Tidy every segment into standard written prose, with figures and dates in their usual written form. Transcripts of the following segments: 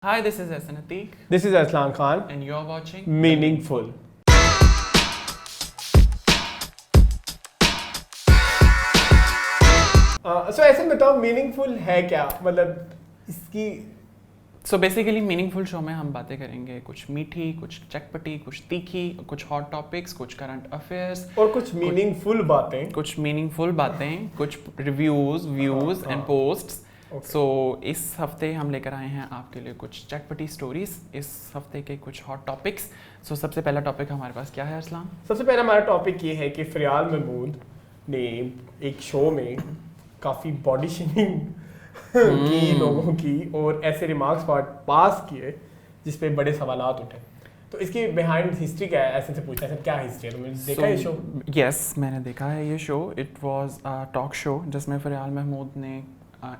Hi, this is Hasan Ateek, This is Aslan Khan. and you're watching Meaningful. So ऐसे बताओ meaningful है क्या मतलब इसकी सो बेसिकली मीनिंगफुल शो में हम बातें करेंगे कुछ मीठी, कुछ चटपटी, कुछ तीखी, कुछ हॉट टॉपिक्स, कुछ करंट अफेयर्स, और कुछ मीनिंगफुल बातें कुछ मीनिंगफुल बातें, कुछ रिव्यूज, व्यूज एंड पोस्ट्स. सो इस हफ्ते हम लेकर आए हैं आपके लिए कुछ चटपटी स्टोरीज, इस हफ्ते के कुछ हॉट टॉपिक्स. सो सबसे पहला टॉपिक हमारे पास क्या है अरसलान? सबसे पहला हमारा टॉपिक ये है कि फ़रियाल महमूद ने एक शो में काफ़ी बॉडी शेमिंग की लोगों की और ऐसे रिमार्क्स पास किए जिस पे बड़े सवालात उठे. तो इसकी बिहाइंड हिस्ट्री क्या है, ऐसे से पूछना है क्या हिस्ट्री है. तुमने देखा ये शो? यस, मैंने देखा है ये show. It was a talk show जिसमें फ़रियाल महमूद ने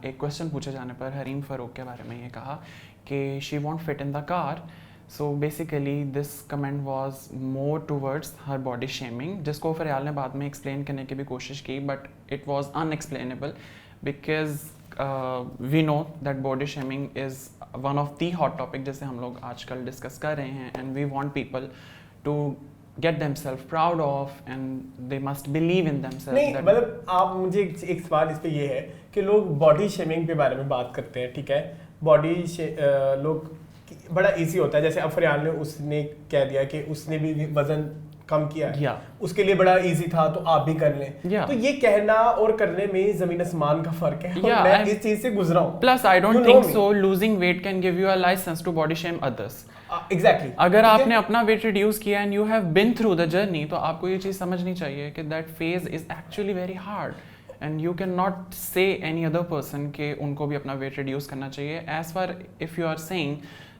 एक क्वेश्चन पूछे जाने पर हरीम फ़ारूक के बारे में ये कहा कि she want fit in the car. So basically this comment was more towards her body shaming, जिसको फ़रियाल ने बाद में एक्सप्लेन करने की भी कोशिश की, but it was unexplainable because we know that body shaming is one of the hot topic जिसे हम लोग आजकल डिस्कस कर रहे हैं. And we want people to get themselves proud of and they must believe in themselves. नहीं मतलब आप मुझे एक सवाल इस पे ये है कि लोग बॉडी शेमिंग के बारे में बात करते हैं, ठीक है. बॉडी लोग बड़ा इजी होता है, जैसे अब फ़रियाल ने उसने कह दिया कि उसने भी वजन कम किया है, उसके लिए बड़ा इजी था तो आप भी कर लें. तो ये कहना और करने में जमीन आसमान का फर्क है. और मैं इस चीज से गुजरा हूं. Plus I don't think so losing weight can give you a licence to body shame others. Exactly. अगर आपने अपना वेट रिड्यूस किया and you have been through the journey, तो आपको ये चीज समझनी चाहिए कि that phase is actually very hard and you can not say any other person के उनको भी अपना वेट रिड्यूस करना चाहिए. As far if you are saying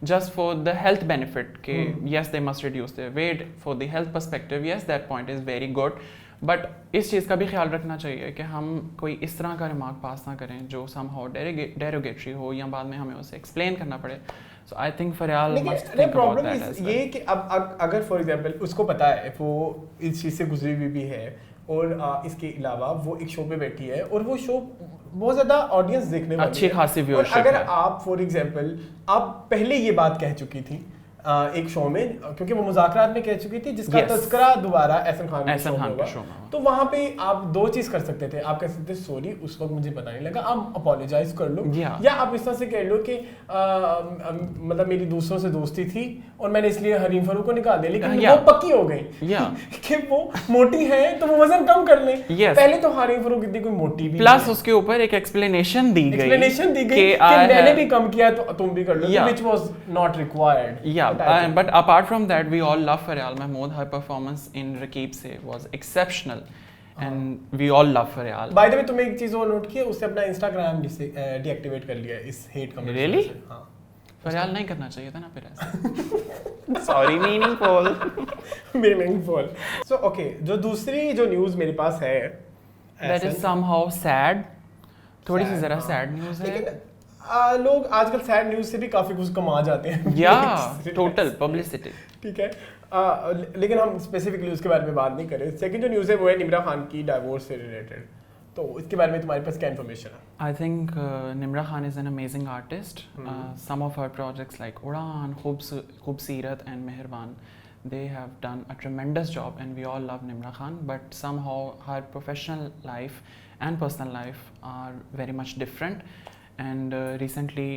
just for the health benefit के yes they must reduce their weight for the health perspective, yes that point is very good, but इस चीज़ का भी ख्याल रखना चाहिए कि हम कोई इस तरह का रिमार्क पास ना करें जो somehow derogatory हो या बाद में हमें उसे एक्सप्लेन करना पड़े. So I think फ़रियाल must think about that as well. ये कि अब अगर फॉर एग्जांपल उसको पता है वो इस चीज़ से गुजरी हुई भी है और इसके अलावा वो एक शो पे बैठी है और वो शो बहुत ज़्यादा ऑडियंस देखने वाली अच्छी खासी व्यूअरशिप है. अगर है. आप फॉर एग्जांपल आप पहले ये बात कह चुकी थी एक शो में, क्योंकि वो मुज़ाकरात में कह चुकी थी जिसका तज़किरा दोबारा एहसन खान के शो में, तो वहाँ पे आप दो चीज़ कर सकते थे. आप कह सकते थे सॉरी उस वक्त मुझे पता नहीं लगा, आप अपोलोजाइज कर लो, या आप इस तरह से कह लो कि मतलब मेरी दूसरों से दोस्ती थी और मैंने इसलिए हरीम फ़ारूक को निकाल दिया, लेकिन वो पक्की हो गई कि वो मोटी है तो वो वजन कम कर लें. पहले तो हरीम फ़ारूक इतनी कोई मोटी भी, प्लस उसके ऊपर एक एक्सप्लेनेशन दी गई कि मैंने भी कम किया तो तुम भी कर लो, which was not required. But apart from that, we all love फ़रियाल Mahmood. Her performance in Raqib से was exceptional, and we all love फ़रियाल. By the way, तुमने एक चीज़ और नोट किया, उसने अपना Instagram डीएक्टिवेट कर लिया इस हेट कमेंट से. Really? हाँ. फ़रियाल नहीं करना चाहिए था ना फिर ऐसा. Sorry, meaningful. Meaningful. So okay, जो दूसरी जो न्यूज़ मेरे पास है, that is somehow sad. थोड़ी सी ज़रा sad न्यूज़ है. लोग आजकल सैड न्यूज़ से भी काफ़ी कुछ कमा जाते हैं. Total publicity. ठीक है. लेकिन हम स्पेसिफिकली उसके बारे में बात नहीं करें. सेकंड जो न्यूज़ है वो है निम्रा खान की डाइवोर्स से रिलेटेड. तो इसके बारे में तुम्हारे पास क्या इन्फॉर्मेशन है? I think Nimra Khan is an amazing artist. Some of her projects like Udaan, Khoobsurat and Meherbaan, they have done a tremendous job and we all love Nimra Khan, but somehow her professional life and personal life are very much different. And recently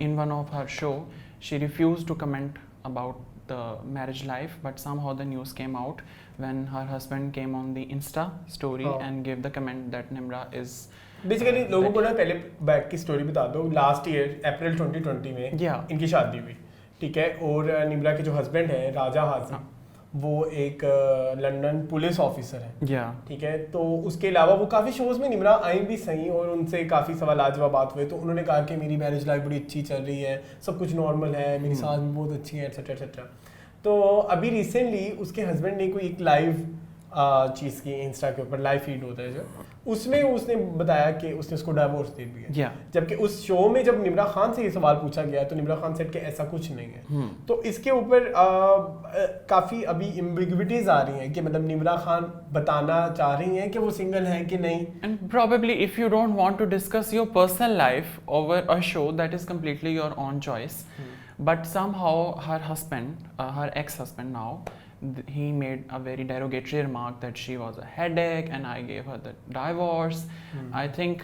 in one of her show she refused to comment about the marriage life, but somehow the news came out when her husband came on the Insta story and gave the comment that Nimra is basically लोगों को ना पहले back की story बता दो. Last year अप्रैल 2020 में इनकी शादी हुई, ठीक है. और निम्रा के जो हस्बैंड है राजा हाजी, वो एक लंदन पुलिस ऑफिसर है, ठीक है. तो उसके अलावा वो काफ़ी शोज़ में निम्रा आई भी सही और उनसे काफ़ी सवाल जवाब हुए. तो उन्होंने कहा कि मेरी मैरिज लाइफ बड़ी अच्छी चल रही है, सब कुछ नॉर्मल है, मेरी सास भी बहुत अच्छी है, एटसेट्रा एटसेट्रा. तो अभी रिसेंटली उसके हस्बैंड ने कोई एक लाइव चीज़ की इंस्टा के ऊपर लाइव फीड होता है जो, उसमें उसने बताया कि उसने उसको डाइवोर्स दे दिया। जबकि उस शो में जब निम्रा खान से ये सवाल पूछा गया तो निम्रा खान सेड कि ऐसा कुछ नहीं है। तो इसके ऊपर काफ़ी अभी एम्बिग्विटीज आ रही हैं कि मतलब निम्रा खान बताना चाह रही हैं कि वो सिंगल हैं कि नहीं। And probably if you don't want to discuss your personal life over a show that is completely your own choice, but somehow her husband, her ex-husband now, he made a very derogatory remark that she was a headache and I gave her the divorce. I think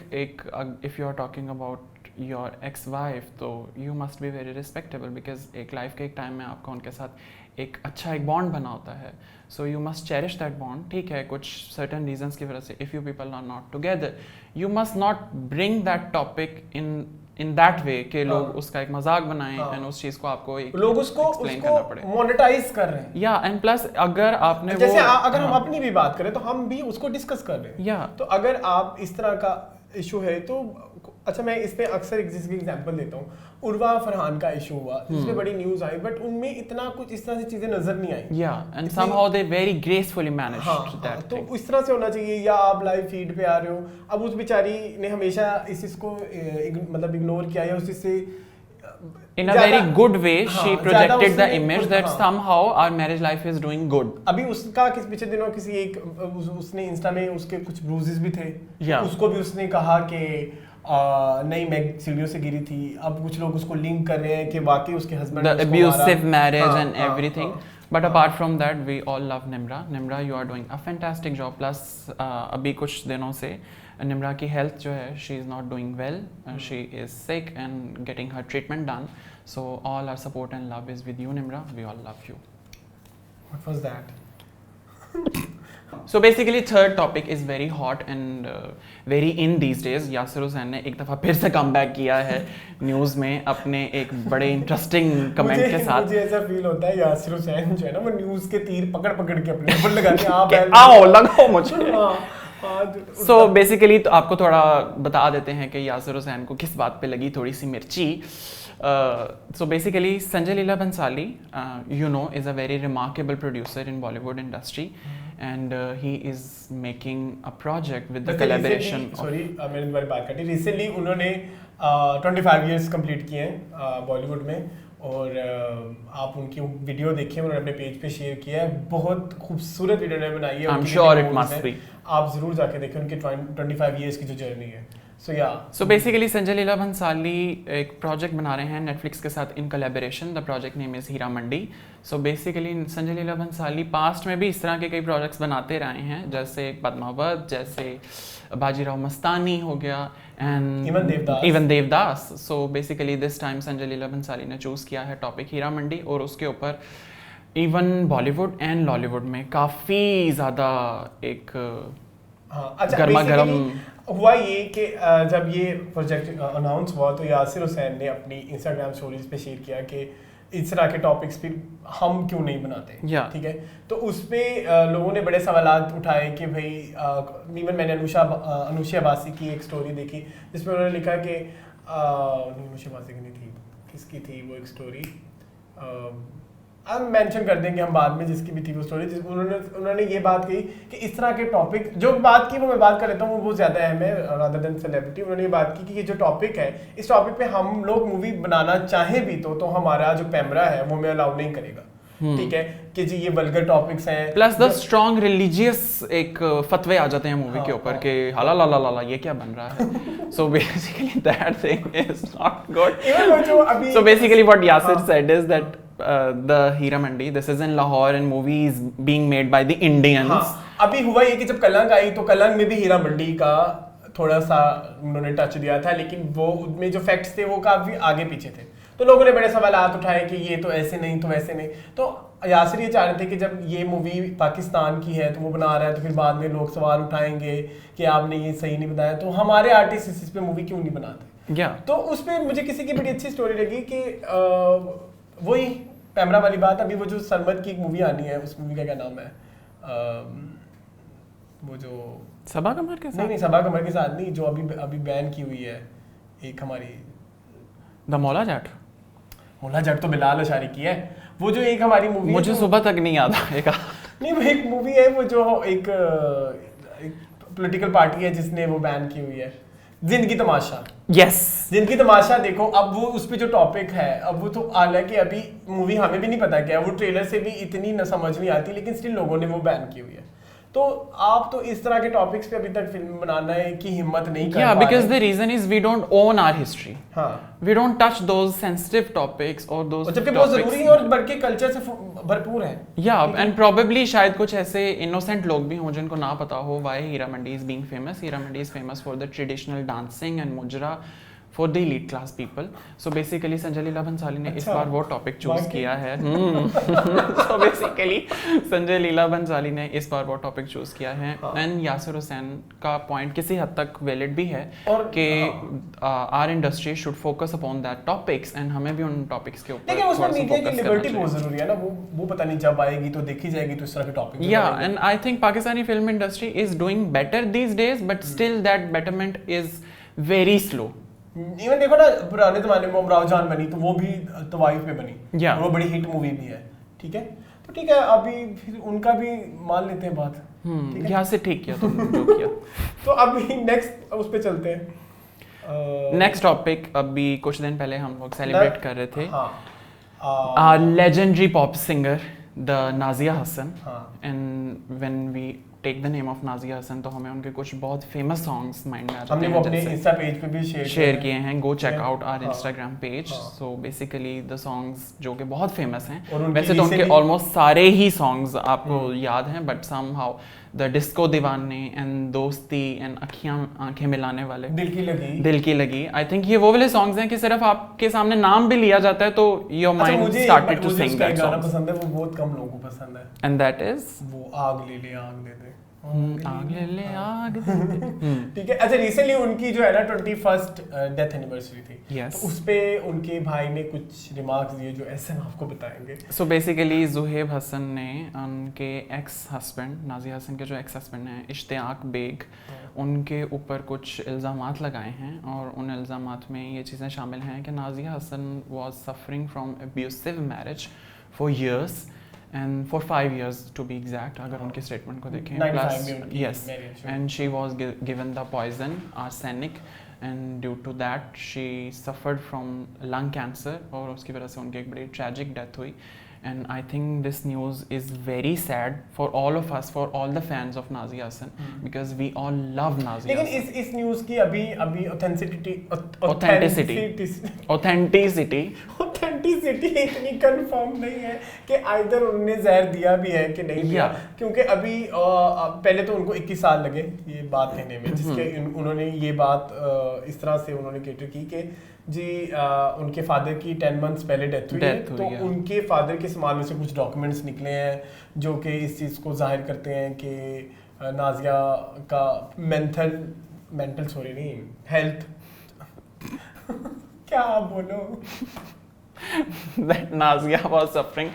if you are talking about your ex-wife तो you must be very respectable because एक life के एक time में आपका उनके साथ एक अच्छा एक bond बना होता है, so you must cherish that bond. ठीक है, कुछ certain reasons की वजह से if you people are not together, you must not bring that topic in that way कि लोग उसका एक मजाक बनाएं एंड उस चीज को आपको एक लोग उसको मोनेटाइज कर रहे हैं। या एंड प्लस अगर आपने जैसे अगर हम अपनी भी बात करें तो हम भी उसको डिस्कस कर रहे हैं। या तो अगर आप इस तरह का इशू है तो अच्छा, मैं इस पे अक्सर जिसकी एग्जांपल देता हूँ, उर्वा फरहान का इशू हुआ जिसमें बड़ी न्यूज आई, बट उनमें इतना कुछ इस तरह से चीजें नजर नहीं आई। या and somehow they very gracefully managed that. तो इस तरह से होना चाहिए। या आप लाइव फीड पे आ रहे हो, अब उस बेचारी ने हमेशा इस चीज को मतलब इग्नोर किया या उससे in a very good way she projected the image that somehow our marriage life is doing good. अभी उसका पिछले दिनों किसी एक उसने इंस्टा में उसके कुछ ब्रूजेस भी थे, उसको भी उसने कहा कि नहीं मैं सीढ़ियों से गिरी थी। अब कुछ लोग उसको लिंक कर रहे हैं कि वाकई उसके husband the abusive marriage and everything. But apart from that, we all love Nimra. Nimra, you are doing a fantastic job. Plus अभी कुछ दिनों से निम्रा की हेल्थ जो है she is not doing well, she is sick and getting her treatment done, so all our support and love is with you Nimra, we all love you. What was that? So basically third topic is very hot and very in these days. Yasir Hussain ने एक दफ़ा फिर से comeback किया है news में अपने एक बड़े इंटरेस्टिंग कमेंट के साथ। मुझे ऐसा फील होता है यासिर हुसैन जो है ना वो न्यूज़ के तीर पकड़ के अपने ऊपर लगाते हैं, आओ लगाओ मुझे। So basically तो आपको थोड़ा बता देते हैं कि यासिर हुसैन को किस बात पे लगी थोड़ी सी मिर्ची। So basically Sanjay Leela Bhansali, you know, is a very remarkable producer in Bollywood industry, and he is making a project with the collaboration. मैंने तुम्हारी बात काटी। रिसेंटली उन्होंने 25 years कंप्लीट किए हैं बॉलीवुड में, और आप उनकी वीडियो देखिए, उन्होंने अपने पेज पे शेयर किया है, बहुत खूबसूरत वीडियो ने बनाई है। I'm sure it must be. आप जरूर जाके देखें उनकी 25 years की जो जर्नी है। So basically संजय लीला भंसाली एक प्रोजेक्ट बना रहे हैं नेटफ्लिक्स के साथ in collaboration. The project name is Heera Mandi. So basically Sanjay Leela Bhansali past में भी इस तरह के कई प्रोजेक्ट्स बनाते रहे हैं, जैसे पद्मावत, जैसे बाजीराव मस्तानी हो गया, and even Devdas. So basically this time Sanjay Leela Bhansali ने चूज़ किया है टॉपिक हीरा मंडी, और उसके ऊपर इवन बॉलीवुड एंड लॉलीवुड में काफ़ी ज़्यादा एक गर्मा गर्म हुआ ये कि जब ये प्रोजेक्ट अनाउंस हुआ तो यासिर हुसैन ने अपनी इंस्टाग्राम स्टोरीज पे शेयर किया कि इस तरह के टॉपिक्स पे हम क्यों नहीं बनाते। ठीक है, तो उस पर लोगों ने बड़े सवालात उठाए कि भाई इवन मैंने अनुषा बासी की एक स्टोरी देखी जिसमें उन्होंने लिखा कि अनुषा बासी की नहीं थी, किसकी थी वो एक स्टोरी, अब मेंशन कर देंगे हम बाद में जिसकी भी थी वो स्टोरी, उन्होंने ये बात कही कि इस तरह के टॉपिक जो बात की वो मैं बात कर लेता हूँ, वो ज़्यादा अहम है रादर देन सेलिब्रिटी। उन्होंने ये बात की कि ये जो टॉपिक है, इस टॉपिक पे हम लोग मूवी बनाना चाहें भी तो हमारा जो कैमरा है वो हमें अलाउ नहीं करेगा। ठीक है कि जी ये वल्गर टॉपिक्स हैं, प्लस द स्ट्रॉन्ग रिलीजियस एक फतवे आ जाते हैं मूवी के ऊपर कि हाला ला ला ला ये क्या बन रहा है। So basically that thing is not good. So basically what Yasir said is that the Heera Mandi, this is in Lahore and movie is being made by the Indians. अभी हुआ ये कि जब कलंक आई तो कलंक में भी हीरा मंडी का थोड़ा सा उन्होंने टच दिया था, लेकिन वो उनमें जो फैक्ट्स थे वो काफी आगे पीछे थे, तो लोगों ने बड़े सवालात उठाए कि ये तो ऐसे नहीं तो वैसे नहीं। तो यासिर ये चाह रहे थे कि जब ये मूवी पाकिस्तान की है तो वो बना रहा है तो फिर बाद में लोग सवाल उठाएंगे कि आपने ये सही नहीं बताया, तो हमारे आर्टिस्ट इस पे मूवी क्यों नहीं बनाते। तो उस पर मुझे किसी की बड़ी अच्छी स्टोरी लगी कि वही कैमरा वाली बात। अभी वो जो सरमद की एक मूवी आनी है, उस मूवी का क्या नाम है, वो जो सबा कमर के साथ, नहीं सबा कमर के साथ नहीं, जो अभी बैन की हुई है एक हमारी द मौला जट तो बिलाल अशारी की है, वो जो एक हमारी मूवी मुझे सुबह तक नहीं याद आएगा। नहीं वो एक मूवी है वो जो एक पॉलिटिकल पार्टी है जिसने वो बैन की हुई है, जिंदगी तमाशा। यस, जिंदगी तमाशा देखो, अब वो उस पे जो टॉपिक है, अब वो तो हालांकि अभी मूवी हमें भी नहीं पता क्या है, वो ट्रेलर से भी इतनी न समझ नहीं आती, लेकिन स्टिल लोगों ने वो बैन की हुई है। तो आप तो इस तरह के टॉपिक्स पे अभी तक फिल्म बनाना है कि हिम्मत नहीं कर पा रहे। because the reason is we don't own our history. हाँ, we don't touch those sensitive topics or those जबकि बहुत जरूरी है और बल्कि कल्चर से भरपूर है। Yeah, and probably शायद कुछ ऐसे innocent लोग भी हों जिनको ना पता हो why Heera Mandi is being famous. Heera Mandi is famous for the traditional dancing and मुजरा for the elite class people. So basically Sanjay Leela Bhansali ने इस बार वो टॉपिक चूज किया है। So basically संजय लीला भंसाली ने इस बार वो टॉपिक चूज किया है एंड यासिर हुसैन का पॉइंट किसी हद तक वैलिड भी है कि our industry should focus upon that topics and हमें भी उन टॉपिक्स के ऊपर लेकिन उसमें मीडिया की लिबर्टी बहुत जरूरी है ना, वो पता नहीं जब आएगी तो देखी जाएगी तो इस तरह के टॉपिक। या and I think Pakistani film industry is doing better these days but still that betterment is very slow. Even देखो ना पुराने जमाने में उमराव जान बनी तो वो भी तवाइफ पे बनी, वो बड़ी हिट मूवी भी है, ठीक है। तो ठीक है, अभी फिर उनका भी मान लेते हैं बात, यहाँ से ठीक किया तुम जो किया। तो अभी नेक्स्ट उस पे चलते हैं। नेक्स्ट टॉपिक, अभी कुछ दिन पहले हम लोग सेलिब्रेट कर रहे थे legendary pop singer the Nazia Hasan, and when we take the name of Nazia Hasan तो हमें उनके कुछ बहुत फेमस सॉन्ग्स माइंड में आ जाते हैं। हमने वो अपने इंस्टा पेज पे भी शेयर किए हैं, go check out our Instagram page. So basically the songs जो कि बहुत फेमस हैं, वैसे तो उनके ऑलमोस्ट सारे ही सॉन्ग्स आपको याद हैं, बट समहाउ द डिस्को दीवाने एंड दोस्ती एंड आंखें मिलाने वाले, दिल की लगी, आई थिंक ये वो वाले सॉन्ग्स हैं कि सिर्फ आपके सामने नाम भी लिया जाता है तो your mind started to sing that song. पसंद है, वो बहुत कम लोगों को पसंद है, एंड दैट इज वो आग ले ले आग दे दे, आग ले ले आग दे दे। ठीक है। अच्छा, रिसेंटली उनकी जो है ना 21st डेथ एनिवर्सरी थी, yes. तो उस पे उनके भाई ने कुछ रिमार्क्स दिए जो ऐसे हम आपको बताएंगे। सो बेसिकली जुहेब हसन ने उनके एक्स हस्बैंड नाजिया हसन के जो एक्स हस्बैंड हैं इश्तियाक बेग, उनके ऊपर कुछ इल्ज़ामात लगाए हैं और उन इल्ज़ामात में ये चीज़ें शामिल हैं कि Nazia Hasan was suffering from abusive marriage for years and for 5 years to be exact, अगर उनके स्टेटमेंट को देखें, plus yes, and she was given the poison arsenic and due to that she suffered from lung cancer और उसकी वजह से उनकी एक बड़ी tragic death हुई। And I think this news is very sad for all of us, for all the fans of Nazia Hassan, because we all love Nazia लेकिन Hassan. इस न्यूज़ की अभी ऑथेंटिसिटी इतनी कंफर्म नहीं है कि आइदर उन्होंने जहर दिया भी है कि नहीं दिया, क्योंकि अभी पहले तो उनको 21 साल लगे ये बात कहने में, जिसके उन्होंने ये बात इस तरह से उन्होंने कैटर की कि जी उनके फादर की 10 मंथ्स पहले डेथ हुई है, तो उनके फादर के समाज में से कुछ डॉक्यूमेंट्स निकले हैं जो कि इस चीज़ को जाहिर करते हैं कि नाजिया का मेंटल सॉरी नहीं हेल्थ क्या बोलो that Nazia was suffering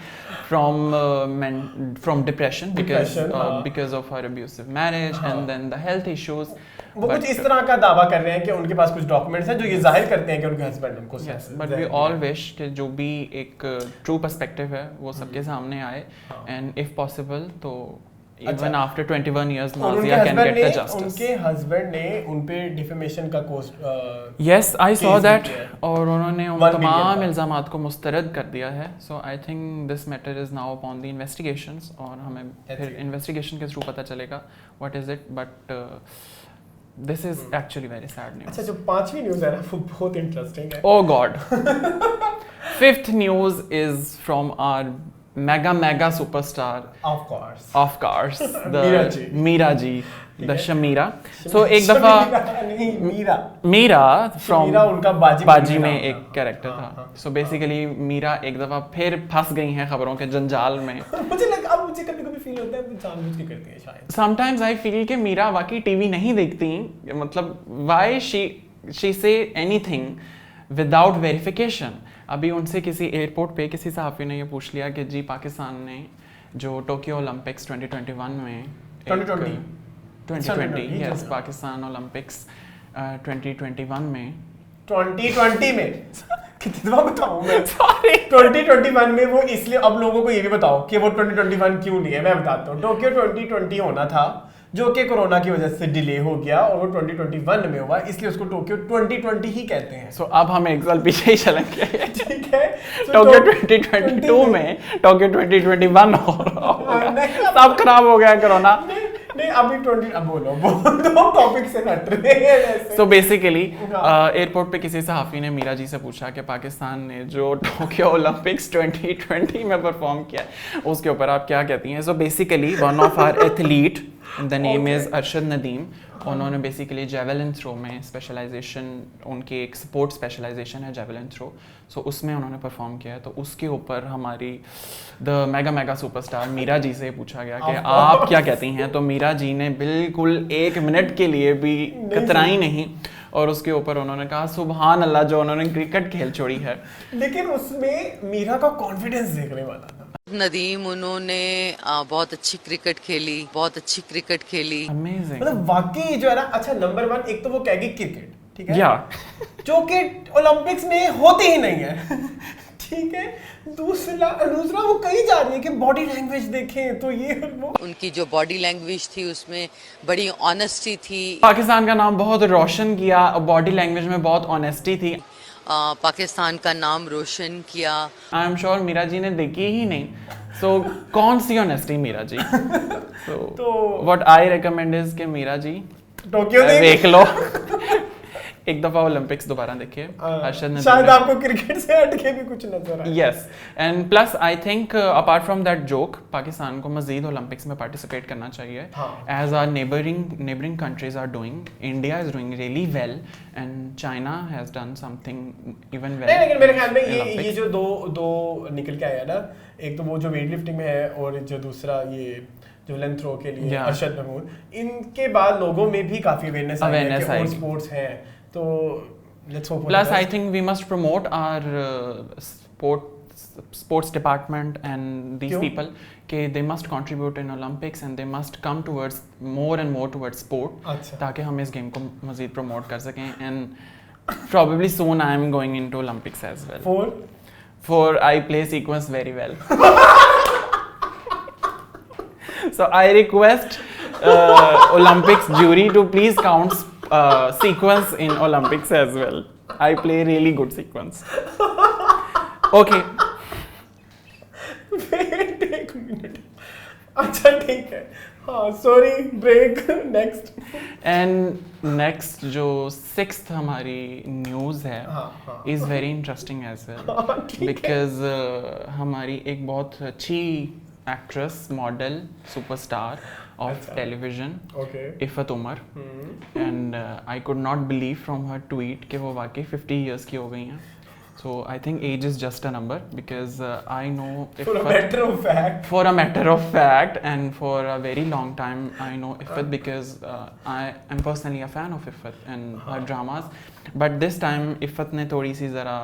from depression because of her abusive marriage and then the health issues. वो कुछ इस तरह का दावा कर रहे हैं कि उनके पास कुछ डॉक्यूमेंट्स हैं जो ये जाहिर करते हैं कि उनके हस्बैंड उनको बट वी ऑल विश कि जो भी एक ट्रू पर्सपेक्टिव है वो सबके सामने आए एंड इफ पॉसिबल तो even after 21 years Nazia can get the justice. उनके हस्बैंड ने उन पे डिफेमेशन का yes I saw that और उन्होंने उन तमाम इल्जामात को मुस्तरद कर दिया है। so I think this matter is now upon the investigations और हमें फिर इन्वेस्टिगेशन के थ्रू पता चलेगा what is it, but this is actually very sad news. अच्छा, जो पांचवी न्यूज़ है ना वो बहुत इंटरेस्टिंग है। oh god fifth news is from our mega superstar of course the Meera ji the Shamira. So एक दफा मीरा from उनका बाजी में एक कैरेक्टर था। so basically मीरा एक दफा फिर फंस गई हैं खबरों के जंजाल में। मुझे कभी फील होता है वो जानबूझ के करती है शायद। sometimes I feel कि मीरा वाकई टीवी नहीं देखती, मतलब why she say anything without verification। अभी उनसे किसी एयरपोर्ट पे किसी सहाफ़ी ने ये पूछ लिया कि जी पाकिस्तान ने जो टोक्यो ओलंपिक्स 2021 में 2020 यस पाकिस्तान ओलंपिक्स 2021 में 2020 में कितना बताऊं मैं, सॉरी 2021 में वो इसलिए, अब लोगों को ये भी बताओ कि वो 2021 क्यों नहीं है, मैं बताता हूँ। टोक्यो 2020 होना था, जो कि कोरोना की वजह से डिले हो गया, और वो 2021 में हुआ, इसलिए उसको टोक्यो 2020 ही कहते हैं। सो अब हम एक साल पीछे ही चलेंगे। ठीक है, टोक्यो 2022 में टोक्यो 2021 हो रहा होगा, सब खराब हो गया कोरोना। नहीं अभी 20, अब बोलो टॉपिक से हट रहे हैं। सो बेसिकली एयरपोर्ट पे किसी सहाफ़ी ने मीरा जी से पूछा कि पाकिस्तान ने जो टोक्यो ओलंपिक्स 2020 में परफॉर्म किया है उसके ऊपर आप क्या कहती हैं। So basically one of our athlete, the name is Arshad Nadeem, उन्होंने बेसिकली जेवलिन थ्रो में स्पेशलाइजेशन, उनकी एक स्पोर्ट स्पेशलाइजेशन है जेवलिन थ्रो, सो उसमें उन्होंने परफॉर्म किया है। तो उसके ऊपर हमारी the mega superstar Meera ji से पूछा गया कि आप क्या कहती हैं। तो मीरा जी ने बिल्कुल 1 मिनट के लिए भी कतराई नहीं, और उसके ऊपर उन्होंने कहा सुभान अल्लाह, जो उन्होंने क्रिकेट खेल छोड़ी है। लेकिन उसमें मीरा का कॉन्फिडेंस देखने वाला था। नदीम, उन्होंने बहुत अच्छी क्रिकेट खेली, बहुत अच्छी क्रिकेट खेली। अमेजिंग, मतलब वाकई जो है ना, अच्छा नंबर 1 एक तो वो कहेगी क्रिकेट, ठीक है, या जो कि ओलंपिक्स में होते ही नहीं है। ठीक है, दूसरा वो कही जा रही है कि बॉडी लैंग्वेज देखें, तो ये वो उनकी जो बॉडी लैंग्वेज थी उसमें बड़ी ऑनेस्टी थी। पाकिस्तान का नाम बहुत रोशन किया, बॉडी लैंग्वेज में बहुत ऑनेस्टी थी, पाकिस्तान का नाम रोशन किया। I am sure Meera ji ने देखी ही नहीं। सो कौन सी ऑनेस्टी मीरा जी। तो व्हाट आई रिकमेंड इज कि मीरा जी टोक्यो देख लो, एक दफा ओलंपिक्स दोबारा देखिए। शायद आपको क्रिकेट से हटके भी कुछ नजर आए। Yes, and plus I think apart from that joke, Pakistan को मजीद ओलंपिक्स में पार्टिसिपेट करना चाहिए, as our neighbouring countries are doing. India is doing really well and China has done something even well. लेकिन मेरे ख्याल में ये जो दो निकल के आया ना, एक तो वो जो वेट लिफ्टिंग में है, और जो दूसरा ये जेवलिन थ्रो के लिए अरशद महमूद, इनके बाद लोगों में भी काफी अवेयरनेस आई है कि और स्पोर्ट्स हैं। तो let's hope. Plus, I think we must promote our sports department and these people. कि they must contribute in Olympics and they must come towards more and more towards sport. ताकि हम इस game को मज़ीद promote कर सकें. And probably soon I am going into Olympics as well. For I play sequence very well. So I request Olympics jury to please count sequence in Olympics as well. I play really good sequence. Okay. Wait एक minute. अच्छा ठीक है. हाँ sorry break next. And next जो 6th हमारी news है is very interesting as well because हमारी एक बहुत अच्छी actress, model, superstar of television, Iffat Umar, and I could not believe from her tweet कि वो वाकई 50 years की हो गई हैं. So I think age is just a number because I know for a matter of fact. For a matter of fact, and for a very long time I know Iffat because I am personally a fan of Iffat and her dramas. But this time Iffat ने थोड़ी सी ज़रा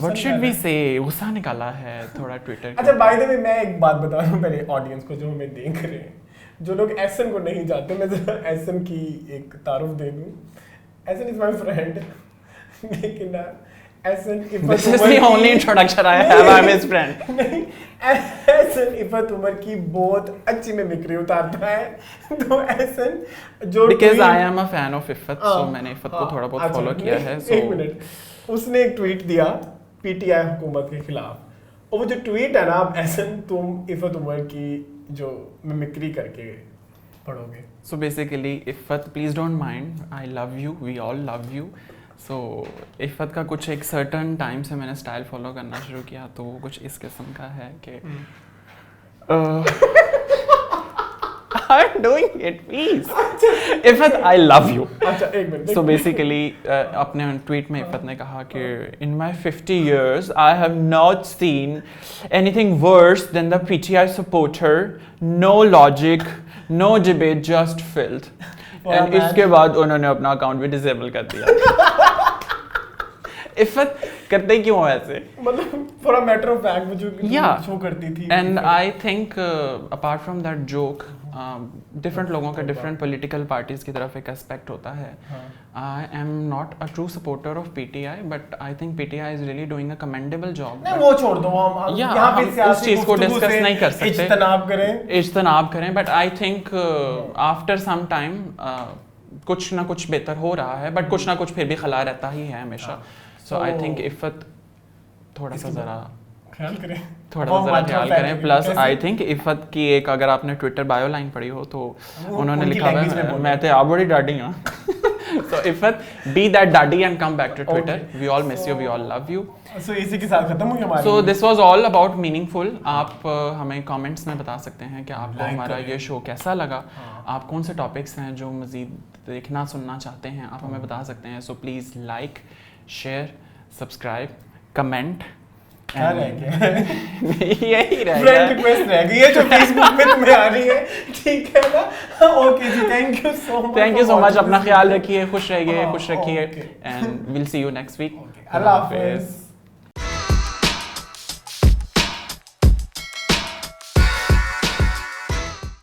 What should we say? गुस्सा निकाला है थोड़ा Twitter. अच्छा by the way मैं एक बात बता रहा हूँ पहले ऑडियंस को जो हमें देख रहे हैं, जो लोग एसन को नहीं जानते, मैं जरा एसन की एक तारुफ दे दूँ। एसन इज माय फ्रेंड, लेकिन एसन This is the only introduction I have. I'm his friend. नहीं, एसन इफ़त उमर की बहुत अच्छी मिमिक्री उतारता है। तो एसन जो Because I am a fan of Iffat, so मैंने इफ़त को थोड़ा बहुत फॉलो किया है। एक मिनट, उसने एक ट्वीट दिया पीटीआई हुकूमत के खिलाफ, और वो जो ट्वीट है ना, आप एसन तुम इफ़त उमर की जो मिमिक्री करके पढ़ोगे। So basically Iffat please don't mind, I love you, we all love you. So Iffat का कुछ एक सर्टन टाइम से मैंने स्टाइल फॉलो करना शुरू किया, तो वो कुछ इस किस्म का है कि I'm doing it, please. Iffat I love you. अच्छा एक मिनट। So basically अपने ट्वीट में इफ़त ने कहा कि in my 50 years I have not seen anything worse than the PTI supporter, no logic, no debate, just filth. And इसके बाद उन्होंने अपना अकाउंट भी डिसेबल कर दिया। इफ़त करते क्यों हो ऐसे? मतलब थोड़ा मैटर ऑफ फैक्ट वो जो शो करती थी। And I think apart from that joke different लोगों का डिफरेंट पॉलिटिकल पार्टीज की तरफ एक एस्पेक्ट होता है। I am not a true supporter of PTI, but I think PTI is really doing a commendable job. नहीं वो छोड़ दो, हम यहाँ पे उस चीज को डिस्कस नहीं कर सकते, इज्तनाब करें, but I think after some time कुछ ना कुछ बेहतर हो रहा है, बट कुछ ना कुछ फिर भी खला रहता ही है हमेशा। सो आई थिंक इफ़त थोड़ा सा ज़रा ख्याल करें। प्लस आई थिंक इफ़त की एक, अगर आपने ट्विटर बायो लाइन पढ़ी हो तो उन्होंने लिखा हुआ है, मैं तो आप बड़ी डाडी हूँ। So इफ़त be that daddy and come back to Twitter, we all miss you, we all love you. So इसी के साथ खत्म हुई हमारी। So this was all about meaningful. आप हमें कमेंट्स में बता सकते हैं कि आपको हमारा ये शो कैसा लगा, आप कौन से टॉपिक्स हैं जो मज़ीद देखना सुनना चाहते हैं, आप हमें बता सकते हैं। So please like, share, subscribe, comment. क्या रह गया? यही रह गया, फ्रेंड रिक्वेस्ट रह गई है जो फेसबुक में तुम्हें आ रही है, ठीक है ना? ओके जी, थैंक यू सो मच। अपना ख्याल रखिए, खुश रहिए, and will see you next week. Allah हाफिज़।